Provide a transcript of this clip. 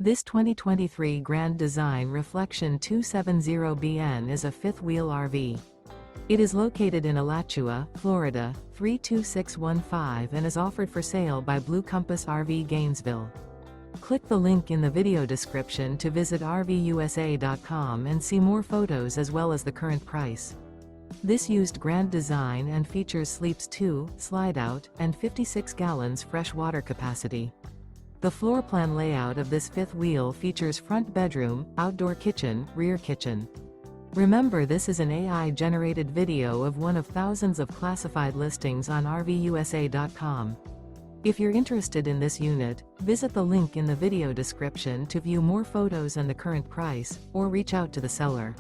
This 2023 Grand Design Reflection 270BN is a fifth-wheel RV. It is located in Alachua, Florida, 32615 and is offered for sale by Blue Compass RV Gainesville. Click the link in the video description to visit RVUSA.com and see more photos as well as the current price. This used Grand Design and features sleeps 2, slide-out, and 56 gallons fresh water capacity. The floor plan layout of this fifth wheel features front bedroom, outdoor kitchen, rear kitchen. Remember, this is an AI-generated video of one of thousands of classified listings on RVUSA.com. If you're interested in this unit, visit the link in the video description to view more photos and the current price, or reach out to the seller.